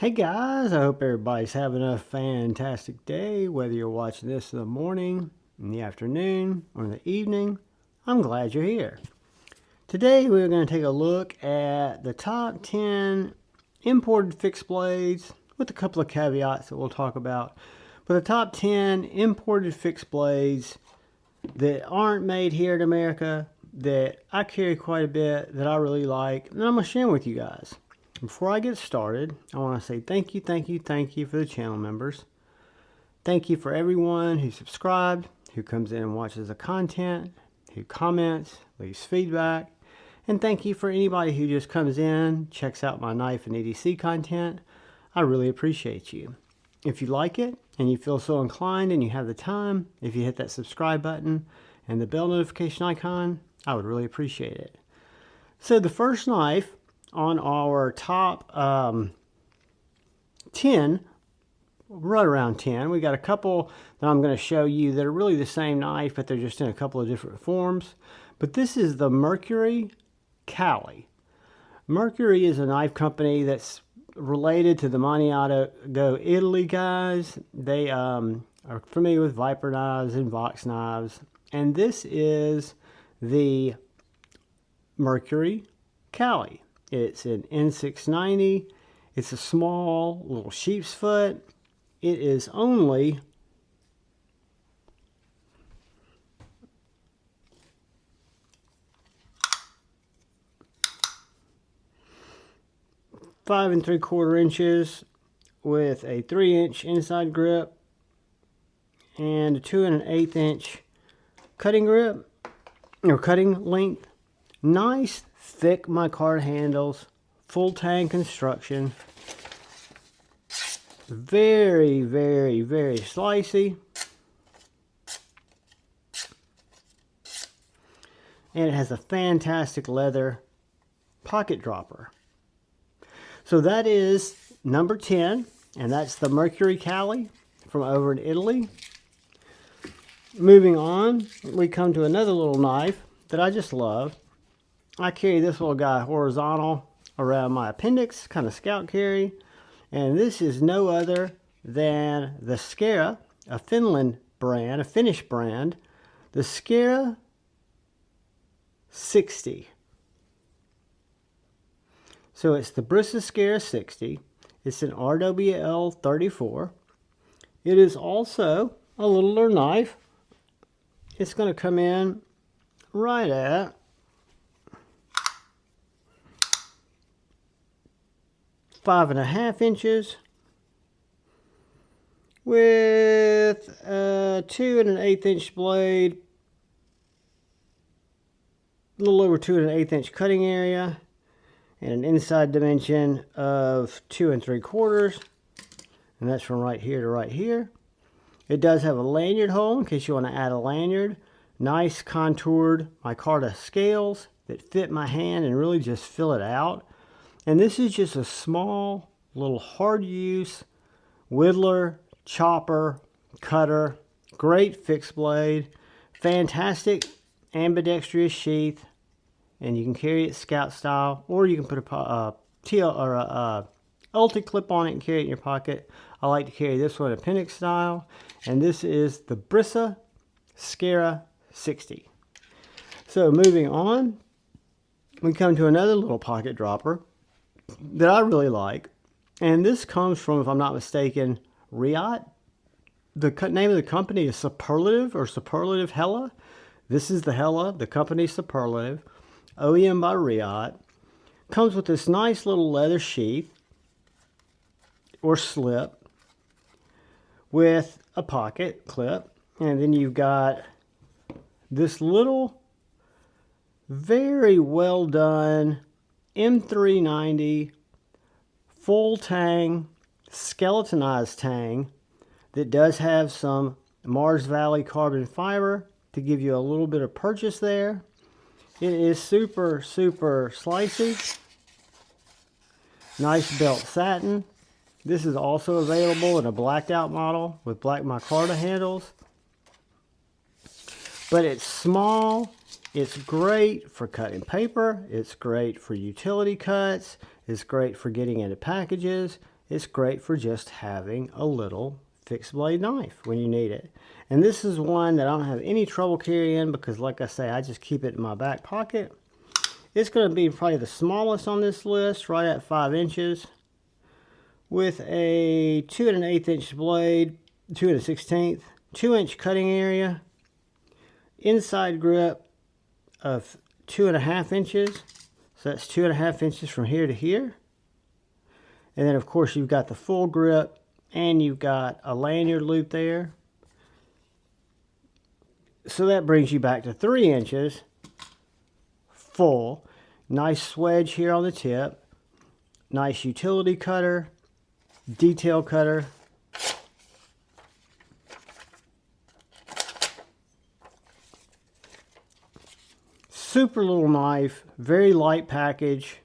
Hey guys, I hope everybody's having a fantastic day, whether you're watching this in the morning, in the afternoon, or in the evening. I'm glad you're here. Today we're going to take a look at the top 10 imported fixed blades with a couple of caveats that we'll talk about. But the top 10 imported fixed blades that aren't made here in America, that I carry quite a bit, that I really like, and I'm going to share with you guys. Before I get started, I want to say thank you for the channel members. Thank you for everyone who subscribed, who comes in and watches the content, who comments, leaves feedback. And thank you for anybody who just comes in, checks out my knife and EDC content. I really appreciate you. If you like it and you feel so inclined and you have the time, if you hit that subscribe button and the bell notification icon, I would really appreciate it. So the first knife on our top 10, right around 10, we got a couple that I'm going to show you that are really the same knife, but they're just in a couple of different forms. But this is the Mercury Kali. Mercury is a knife company that's related to the Maniago, Italy guys. They are familiar with Viper knives and Vox knives. And this is the Mercury Kali. It's an N690. It's a small little sheep's foot. It is only five and 3/4 inches with a 3-inch inside grip and a 2 1/8 inch cutting grip or cutting length. Nice thick micarta handles, full tang construction, very slicey, and it has a fantastic leather pocket dropper. So that is number 10, and that's the Mercury Kali from over in Italy. Moving on, we come to another little knife that I just love. I carry this little guy horizontal around my appendix, kind of scout carry. And this is no other than the Skara, a Finland brand, a Finnish brand, the Skara 60. So it's the Brissa Skara 60. It's an RWL 34. It is also a littler knife. It's going to come in right at 5.5 inches with a 2 1/8 inch blade, a little over 2 1/8 inch cutting area, and an inside dimension of 2 3/4, and that's from right here to right here. It does have a lanyard hole in case you want to add a lanyard. Nice contoured micarta scales that fit my hand and really just fill it out. And this is just a small, little hard use whittler, chopper, cutter, great fixed blade, fantastic ambidextrous sheath, and you can carry it scout style, or you can put a ulti clip on it and carry it in your pocket. I like to carry this one appendix style, and this is the Brisa Scara 60. So moving on, we come to another little pocket dropper that I really like, and this comes from, if I'm not mistaken, Riot. The name of the company is Superlative Hella. This is the Hella, the company Superlative, OEM by Riot. Comes with this nice little leather sheath or slip with a pocket clip, and then you've got this little very well done M390 full tang, skeletonized tang that does have some Mars Valley carbon fiber to give you a little bit of purchase there. It is super slicey. Nice belt satin. This is also available in a blacked out model with black micarta handles. But it's small. It's great for cutting paper. It's great for utility cuts. It's great for getting into packages. it's great for just having a little fixed blade knife when you need it. And this is one that I don't have any trouble carrying because, like I say, I just keep it in my back pocket. It's going to be probably the smallest on this list, right at 5 inches, with a 2 1/8 inch blade, 2 1/16, 2-inch cutting area, inside grip of 2 1/2 inches. So that's 2 1/2 inches from here to here. And then, of course, you've got the full grip, and you've got a lanyard loop there. So that brings you back to 3 inches full. Nice swedge here on the tip. Nice utility cutter, detail cutter. Super little knife, very light package,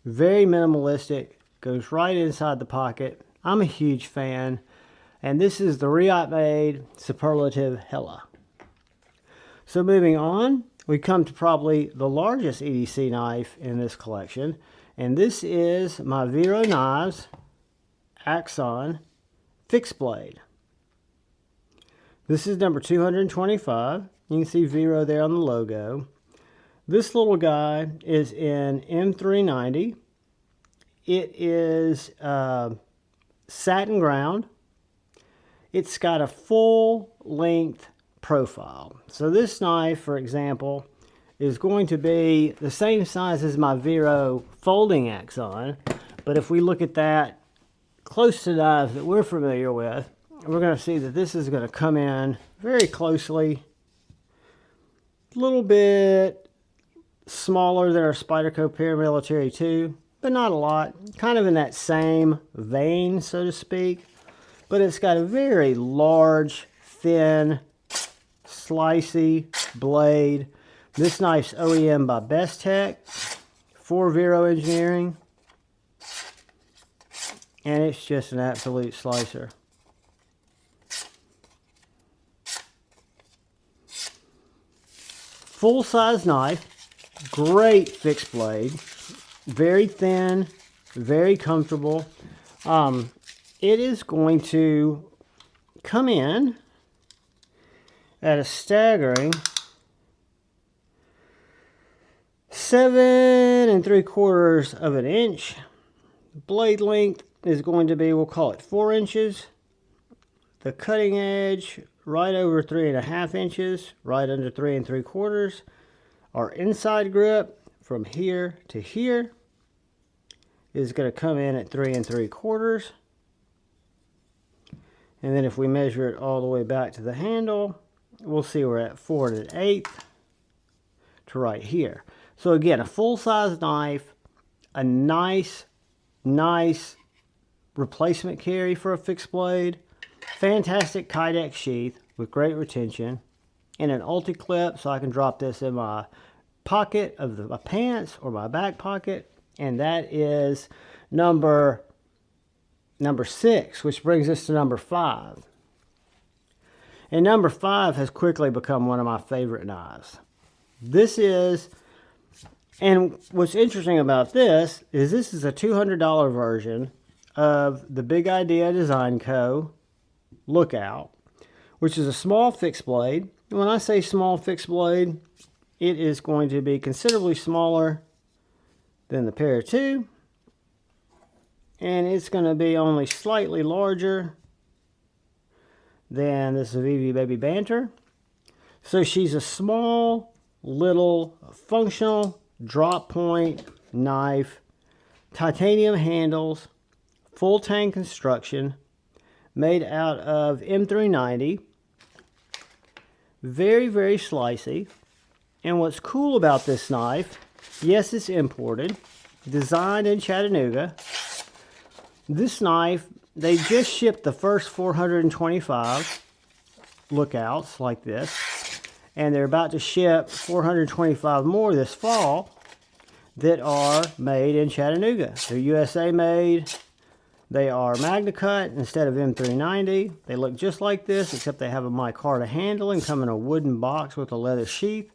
very minimalistic, goes right inside the pocket. I'm a huge fan, and this is the Riot made Superlative Hella. So moving on, we come to probably the largest EDC knife in this collection, and this is my Vero knives Axon fixed blade. This is number 225. You can see Vero there on the logo. This little guy is in M390. It is satin ground. It's got a full length profile. So this knife, for example, is going to be the same size as my Vero folding Axon. But if we look at that close to knives that we're familiar with, we're going to see that this is going to come in very closely. A little bit smaller than our Spyderco Paramilitary 2, but not a lot. Kind of in that same vein, so to speak. But it's got a very large, thin, slicey blade. This knife's OEM by Best Tech for Vero Engineering. And it's just an absolute slicer. Full-size knife, great fixed blade, very thin, very comfortable. It is going to come in at a staggering 7 3/4 of an inch. Blade length is going to be, we'll call it 4 inches. The cutting edge right over 3 1/2 inches, right under 3 3/4. Our inside grip from here to here is going to come in at 3 3/4. And then if we measure it all the way back to the handle, we'll see we're at 4 1/8 to right here. So again, a full-size knife, a nice replacement carry for a fixed blade, fantastic Kydex sheath with great retention, and an ulti-clip so I can drop this in my pocket of my pants or my back pocket. And that is number 6, which brings us to number 5. And number 5 has quickly become one of my favorite knives. This is, and what's interesting about this is a $200 version of the Big Idea Design Co. Lookout, which is a small fixed blade. And when I say small fixed blade, it is going to be considerably smaller than the Para 2. And it's going to be only slightly larger than this VV Baby Banter. So she's a small, little, functional drop point knife, titanium handles, full tang construction, made out of M390. Very, very slicey. And what's cool about this knife, yes, it's imported, designed in Chattanooga. This knife, they just shipped the first 425 lookouts like this, and they're about to ship 425 more this fall that are made in Chattanooga. They're USA made. They are Magna Cut instead of M390. They look just like this, except they have a micarta handle and come in a wooden box with a leather sheath,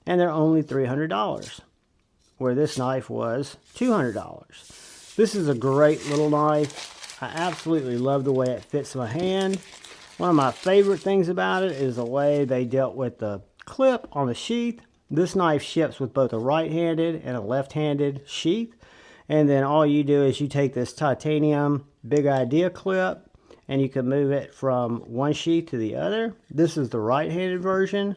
and they're only $300, where this knife was $200. This is a great little knife. I absolutely love the way it fits my hand. One of my favorite things about it is the way they dealt with the clip on the sheath. This knife ships with both a right-handed and a left-handed sheath. And then all you do is you take this titanium Big Idea clip and you can move it from one sheath to the other. This is the right-handed version.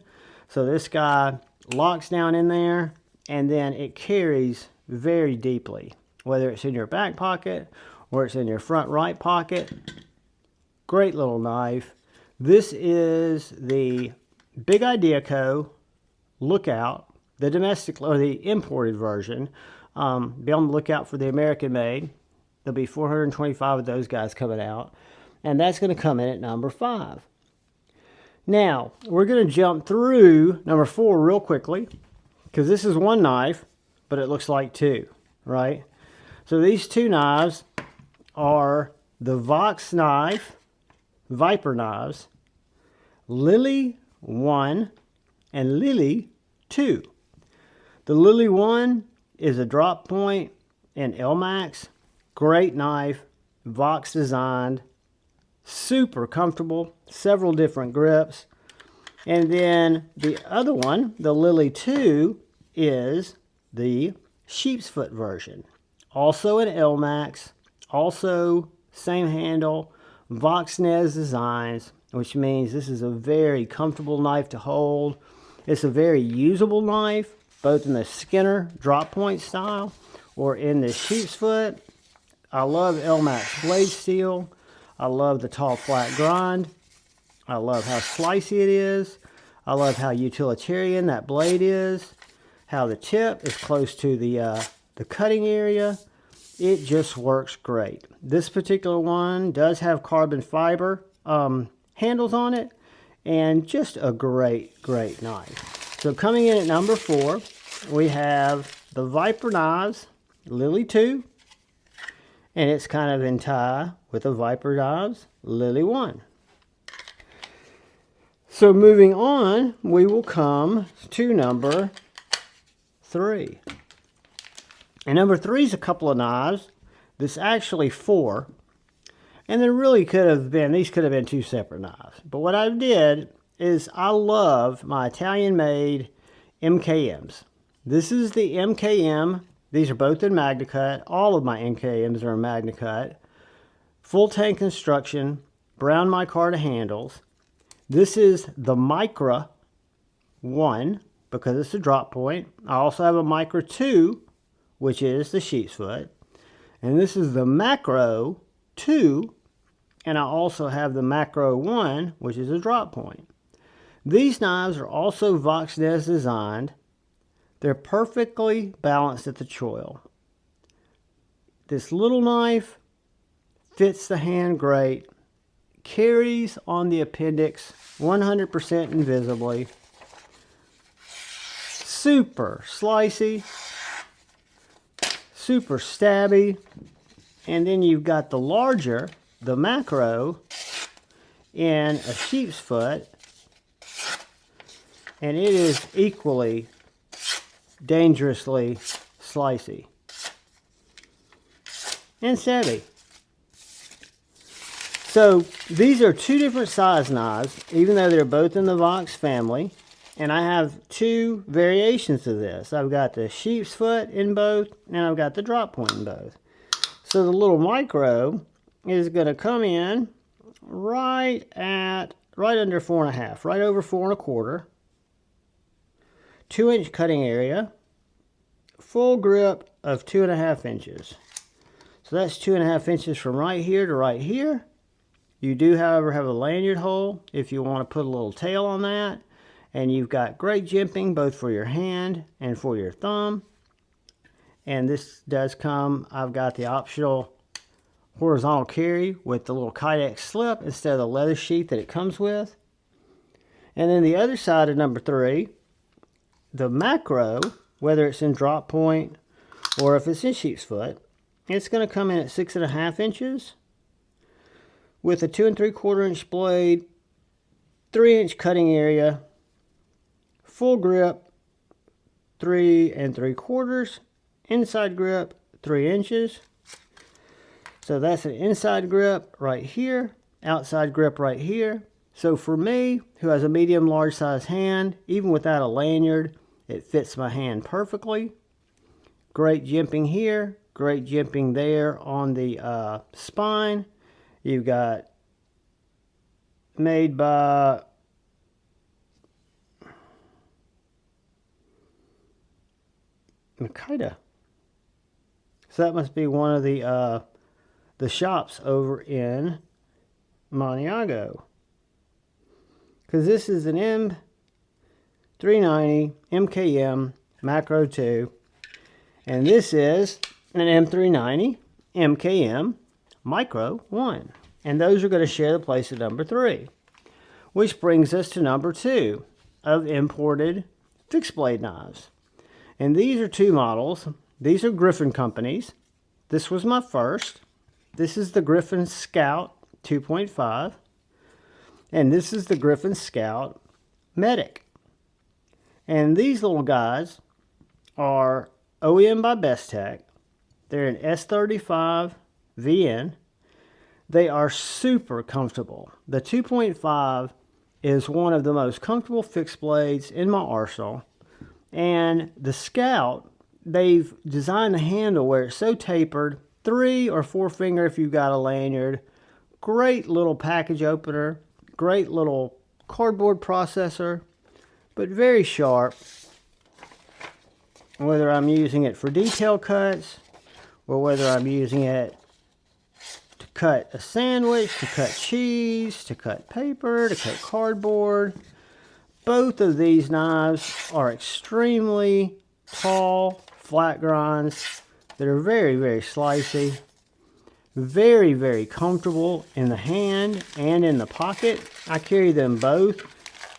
So this guy locks down in there and then it carries very deeply, whether it's in your back pocket or it's in your front right pocket. Great little knife. This is the Big Idea Co. Lookout, the domestic or the imported version. Be on the lookout for the American made. There'll be 425 of those guys coming out. And that's going to come in at number 5. Now, we're going to jump through number 4 real quickly, because this is one knife, but it looks like two, right? So these two knives are the Vox knife, Viper knives, Lilli 1 and Lilli 2. The Lilli 1 is a drop point in LMAX. Great knife, Vox designed, super comfortable, several different grips. And then the other one, the Lilli 2, is the sheep's foot version. Also an LMAX, also same handle, Voxnez designs, which means this is a very comfortable knife to hold. It's a very usable knife, both in the Skinner drop point style or in the sheep's foot. I love LMAX blade steel. I love the tall flat grind. I love how slicey it is. I love how utilitarian that blade is. How the tip is close to the cutting area. It just works great. This particular one does have carbon fiber handles on it, and just a great knife. So coming in at number 4, we have the Viper knives, Lilli 2, and it's kind of in tie with the Viper knives, Lilli 1. So moving on, we will come to number 3. And number 3 is a couple of knives. This actually 4. And there really could have been, these could have been 2 separate knives. But what I did is I love my Italian-made MKMs. This is the MKM. These are both in MagnaCut. All of my MKMs are in MagnaCut. Full tank construction, brown micarta handles. This is the Micro 1 because it's a drop point. I also have a Micro 2, which is the sheep's foot. And this is the Macro 2, and I also have the Macro 1, which is a drop point. These knives are also Voxnez designed. They're perfectly balanced at the choil. This little knife fits the hand great, carries on the appendix 100% invisibly, super slicey, super stabby, and then you've got the larger, the Macro, in a sheep's foot, and it is equally dangerously slicey and stabby. So these are 2 different size knives, even though they're both in the Vox family. And I have 2 variations of this. I've got the sheep's foot in both, and I've got the drop point in both. So the little Micro is going to come in right under 4.5, right over 4.25. 2-inch cutting area, full grip of 2.5 inches. So that's 2.5 inches from right here to right here. You do, however, have a lanyard hole if you want to put a little tail on that. And you've got great jimping both for your hand and for your thumb. And this does come, I've got the optional horizontal carry with the little Kydex slip instead of the leather sheath that it comes with. And then the other side of number 3, the Macro, whether it's in drop point or if it's in sheep's foot, it's going to come in at 6.5 inches with a 2 3/4 inch blade, 3-inch cutting area, full grip 3 3/4, inside grip 3 inches. So that's an inside grip right here, outside grip right here. So for me, who has a medium large size hand, even without a lanyard, it fits my hand perfectly. Great jimping here, great jimping there on the spine. You've got made by Makita. So that must be one of the shops over in Maniago. Because this is an M390 MKM Makro 2. And this is an M390 MKM Micro 1. And those are going to share the place at number 3. Which brings us to number 2 of imported fixed blade knives. And these are 2 models. These are Griffin companies. This was my first. This is the Griffin Scout 2.5. And this is the Griffin Scout Medic. And these little guys are OEM by Bestech. They're an S35 VN. They are super comfortable. The 2.5 is one of the most comfortable fixed blades in my arsenal. And the Scout, they've designed the handle where it's so tapered, 3 or 4 finger if you've got a lanyard. Great little package opener, great little cardboard processor, but very sharp. Whether I'm using it for detail cuts, or whether I'm using it to cut a sandwich, to cut cheese, to cut paper, to cut cardboard. Both of these knives are extremely tall, flat grinds that are very, very slicey. Very, very comfortable in the hand and in the pocket. I carry them both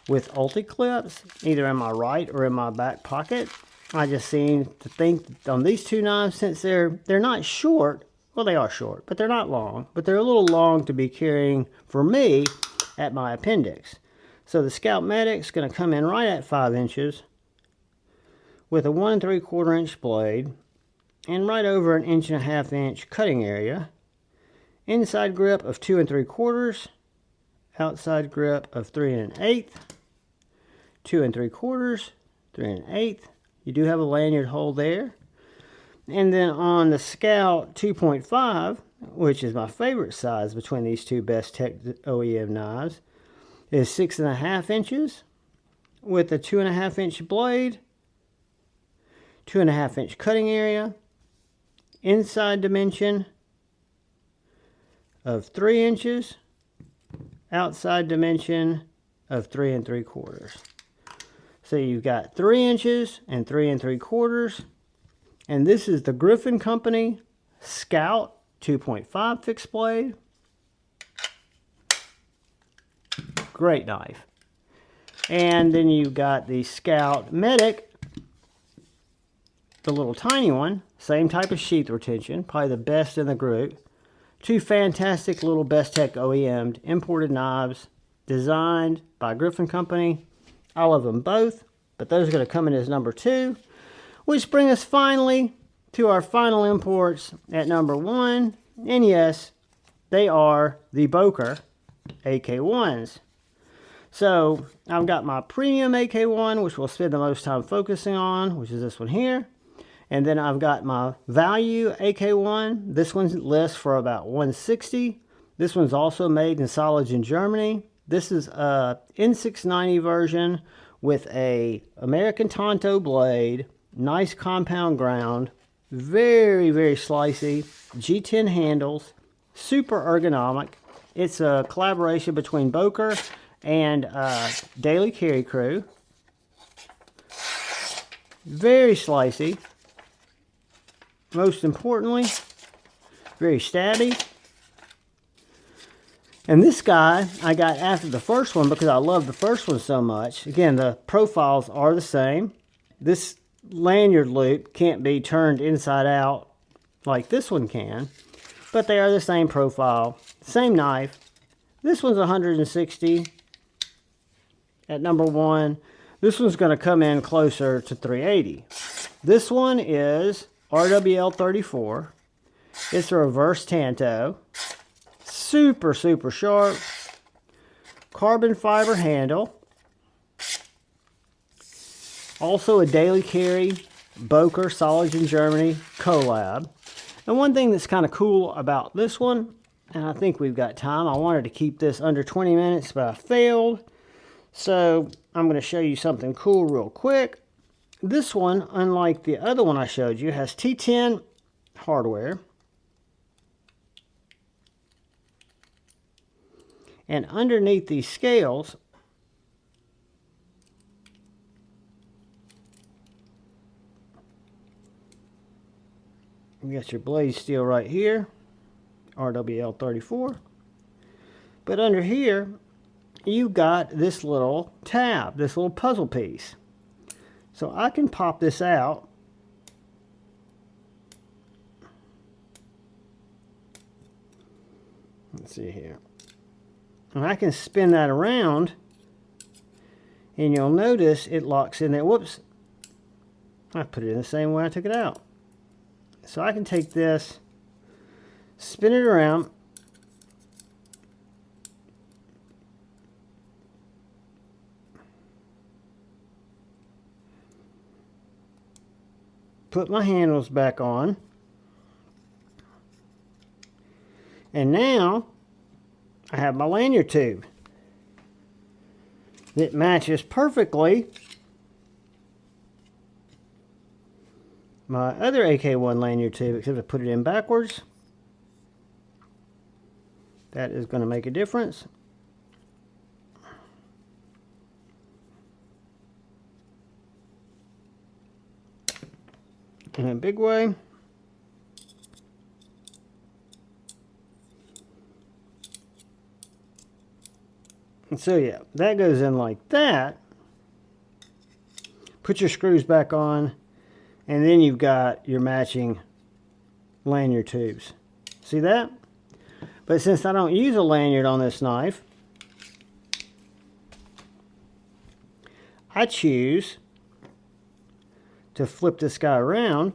with ulti clips, either in my right or in my back pocket. I just seem to think on these 2 knives, since they're not short, well, they are short, but they're not long, but they're a little long to be carrying for me at my appendix. So the Scout Medic's going to come in right at 5 inches with a 1 3/4 inch blade and right over an 1.5 inch cutting area. Inside grip of 2 3/4, outside grip of 3 1/8, 2 3/4, 3 1/8. You do have a lanyard hole there. And then on the Scout 2.5, which is my favorite size between these 2 Bestech OEM knives, is 6.5 inches with a 2.5 inch blade, 2.5 inch cutting area, inside dimension of 3 inches, outside dimension of 3 3/4. So you've got 3 inches and 3 3/4. And this is the Griffin Company Scout 2.5 fixed blade. Great knife. And then you've got the Scout Medic, the little tiny one. Same type of sheath retention. Probably the best in the group. 2 fantastic little Bestech OEM imported knives designed by Griffin Company. I love them both, but those are going to come in as number 2. Which brings us finally to our final imports at number 1. And yes, they are the Boker AK1s. So I've got my premium AK1, which we'll spend the most time focusing on, which is this one here. And then I've got my value AK1. This one's lists for about $160. This one's also made in Solids in Germany. This is a N690 version with a American Tanto blade, nice compound ground, very, very slicey, G10 handles, super ergonomic. It's a collaboration between Boker and Daily Carry Crew. Very slicey. Most importantly, very stabby. And this guy I got after the first one because I love the first one so much. Again, the profiles are the same. This lanyard loop can't be turned inside out like this one can, but they are the same profile, same knife. This one's 160 at number 1. This one's going to come in closer to 380. This one is RWL 34. It's a reverse Tanto. Super, super sharp. Carbon fiber handle. Also a daily carry Boker Solids in Germany collab. And one thing that's kind of cool about this one, and I think we've got time, I wanted to keep this under 20 minutes, but I failed. So I'm going to show you something cool real quick. This one, unlike the other one I showed you, has T10 hardware. And underneath these scales, you got your blade steel right here, RWL34. But under here, you got this little tab, this little puzzle piece. So I can pop this out. Let's see here. And I can spin that around, and you'll notice it locks in there. Whoops. I put it in the same way I took it out. So I can take this, spin it around, put my handles back on, and now I have my lanyard tube that matches perfectly my other AK1 lanyard tube, except I put it in backwards. That is going to make a difference. In a big way. And so yeah, that goes in like that. Put your screws back on, and then you've got your matching lanyard tubes. See that? But since I don't use a lanyard on this knife, I choose to flip this guy around.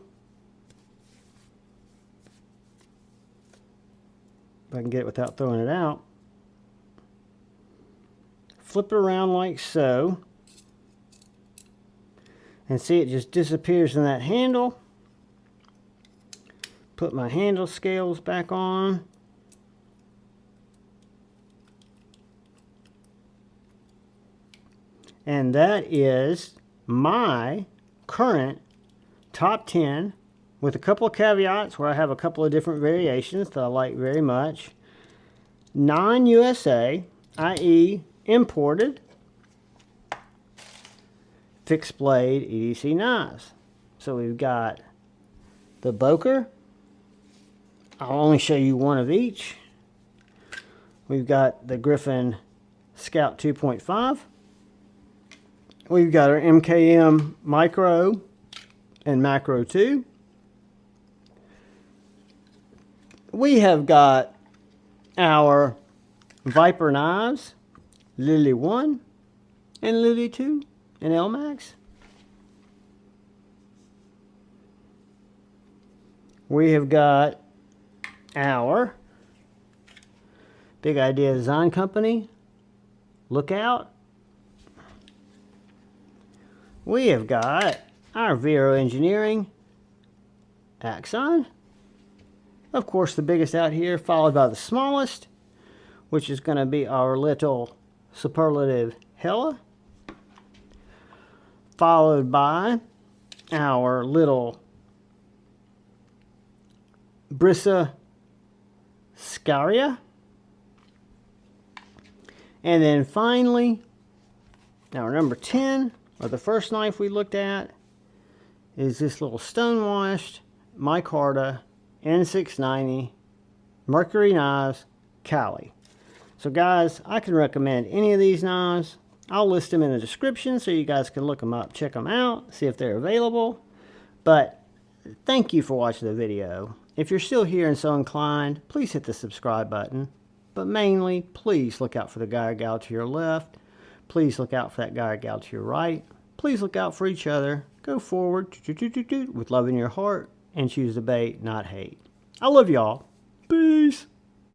If I can get it without throwing it out. Flip it around like so. And see, it just disappears in that handle. Put my handle scales back on. And that is my current top 10, with a couple of caveats where I have a couple of different variations that I like very much. Non-USA, i.e. imported, fixed blade EDC knives. So we've got the Boker. I'll only show you one of each. We've got the Griffin Scout 2.5. We've got our MKM Micro and Macro 2. We have got our Viper knives, Lilli 1 and Lilli 2 and LMAX. We have got our Big Idea Design Company, Lookout. We have got our Vero Engineering, Axon. Of course, the biggest out here, followed by the smallest, which is going to be our little Superlative Hella. Followed by our little Brisa Skara. And then finally, our number 10, or the first knife we looked at, is this little stone-washed micarta N690 Mercury knives Kali. So guys, I can recommend any of these knives. I'll list them in the description so you guys can look them up, check them out, see if they're available. But thank you for watching the video. If you're still here and so inclined, please hit the subscribe button. But mainly, please look out for the guy or gal to your left. Please look out for that guy or gal to your right. Please look out for each other. Go forward with love in your heart and choose the bait, not hate. I love y'all. Peace.